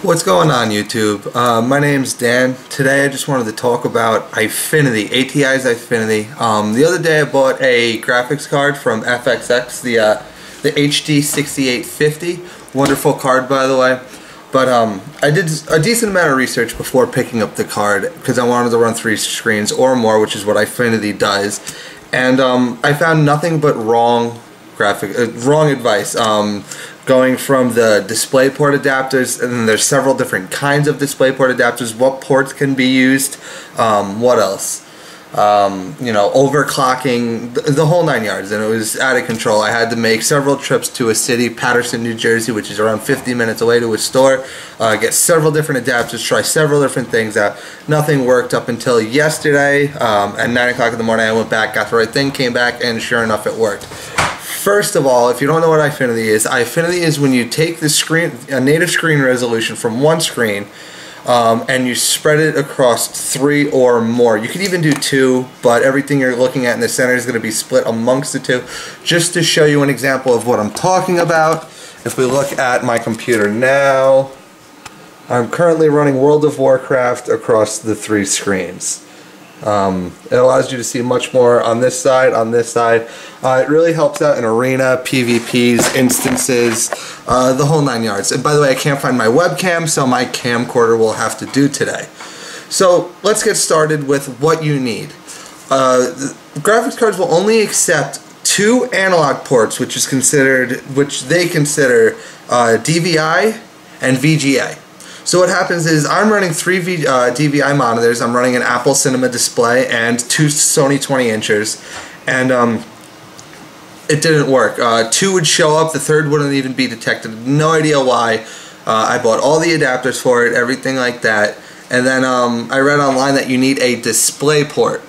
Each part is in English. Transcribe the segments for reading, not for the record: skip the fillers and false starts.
What's going on, YouTube? My name's Dan. Today I just wanted to talk about Eyefinity, ATI's Eyefinity. The other day I bought a graphics card from FXX, the HD 6850. Wonderful card, by the way. But I did a decent amount of research before picking up the card because I wanted to run 3 screens or more, which is what Eyefinity does. And I found nothing but wrong advice. Going from the DisplayPort adapters, and then there's several different kinds of DisplayPort adapters, what ports can be used, what else? You know, overclocking, the whole 9 yards, and it was out of control. I had to make several trips to a city, Paterson, New Jersey, which is around 50 minutes away, to a store, get several different adapters, try several different things out. Nothing worked up until yesterday. At 9 o'clock in the morning I went back, got the right thing, came back, and sure enough it worked. First of all, if you don't know what Eyefinity is when you take the screen, a native screen resolution from one screen, and you spread it across 3 or more. You could even do 2, but everything you're looking at in the center is going to be split amongst the 2. Just to show you an example of what I'm talking about, if we look at my computer now, I'm currently running World of Warcraft across the 3 screens. It allows you to see much more on this side, it really helps out in arena, PvPs, instances, the whole 9 yards. And by the way, I can't find my webcam, so my camcorder will have to do today. So let's get started with what you need. The graphics cards will only accept 2 analog ports, which they consider DVI and VGA. So what happens is I'm running 3 DVI monitors. I'm running an Apple Cinema display and 2 Sony 20 inchers, and it didn't work. 2 would show up, the 3rd wouldn't even be detected. No idea why. I bought all the adapters for it, everything like that, and then I read online that you need a DisplayPort.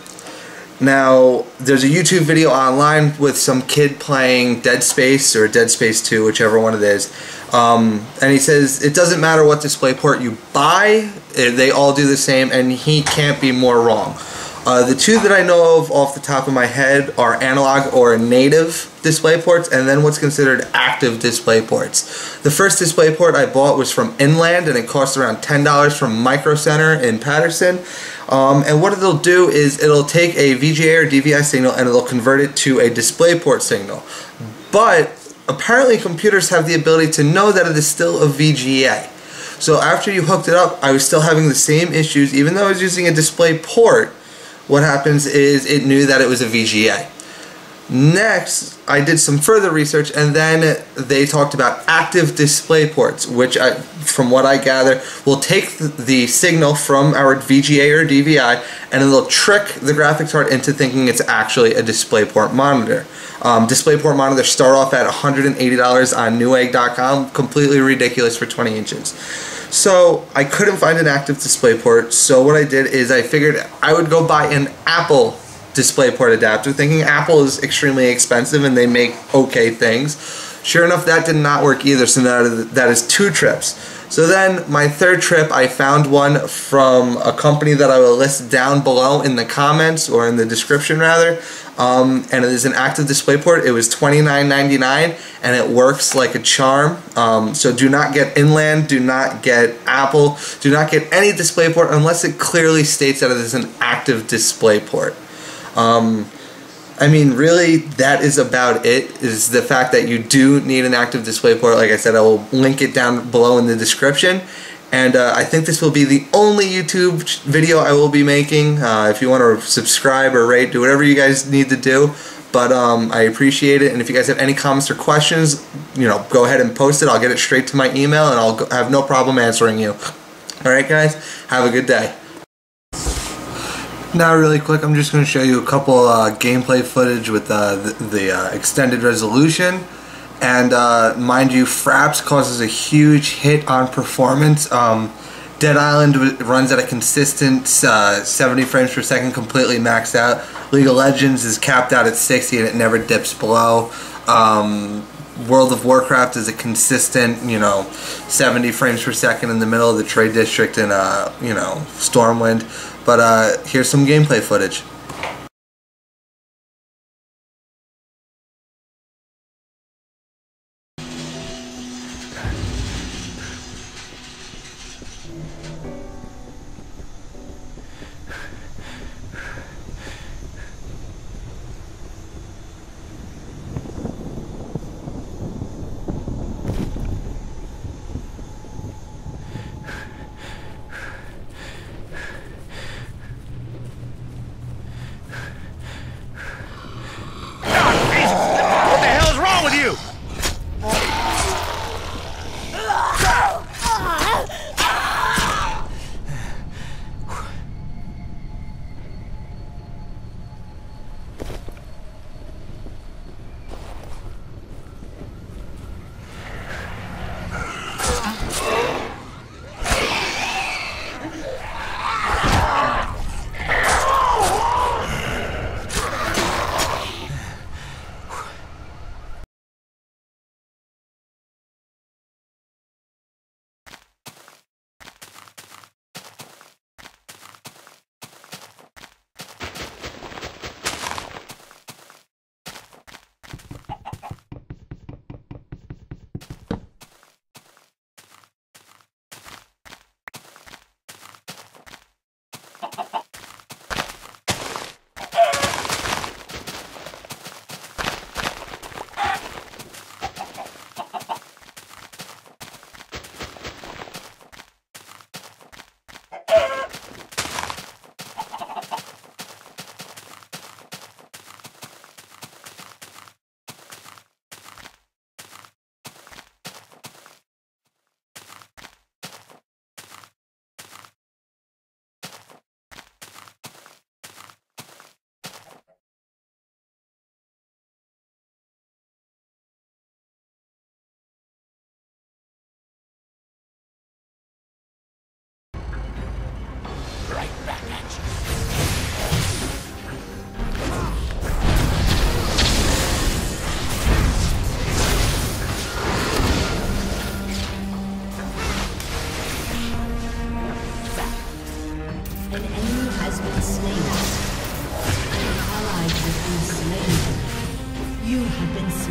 Now, there's a YouTube video online with some kid playing Dead Space or Dead Space 2, whichever one it is. And he says it doesn't matter what DisplayPort you buy, they all do the same, and he can't be more wrong. The 2 that I know of off the top of my head are analog or native DisplayPorts, and then what's considered active DisplayPorts. The first DisplayPort I bought was from Inland, and it cost around $10 from Micro Center in Paterson. And what it'll do is it'll take a VGA or DVI signal and it'll convert it to a DisplayPort signal. But apparently computers have the ability to know that it is still a VGA. So after you hooked it up, I was still having the same issues. Even though I was using a DisplayPort, what happens is it knew that it was a VGA. Next, I did some further research, and then they talked about active DisplayPorts, which, from what I gather, will take the signal from our VGA or DVI, and it'll trick the graphics card into thinking it's actually a DisplayPort monitor. DisplayPort monitors start off at $180 on Newegg.com, completely ridiculous for 20 inches. So I couldn't find an active DisplayPort, so what I did is I figured I would go buy an Apple DisplayPort adapter, thinking Apple is extremely expensive and they make okay things. Sure enough, that did not work either, so that is 2 trips. So then my 3rd trip, I found one from a company that I will list down below in the comments, or in the description rather, and it is an active DisplayPort. It was $29.99 and it works like a charm. So do not get Inland, do not get Apple, do not get any DisplayPort unless it clearly states that it is an active DisplayPort. I mean, really, that is about it, is the fact that you do need an active DisplayPort. Like I said, I will link it down below in the description. And I think this will be the only YouTube video I will be making. If you want to subscribe or rate, do whatever you guys need to do. But I appreciate it. And if you guys have any comments or questions, you know, go ahead and post it. I'll get it straight to my email, and I'll have no problem answering you. Alright, guys, have a good day. Now really quick, I'm just going to show you a couple gameplay footage with the extended resolution. And mind you, FRAPS causes a huge hit on performance. Dead Island runs at a consistent 70 frames per second, completely maxed out. League of Legends is capped out at 60 and it never dips below. World of Warcraft is a consistent, you know, 70 frames per second in the middle of the trade district in, you know, Stormwind. But here's some gameplay footage.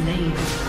slain.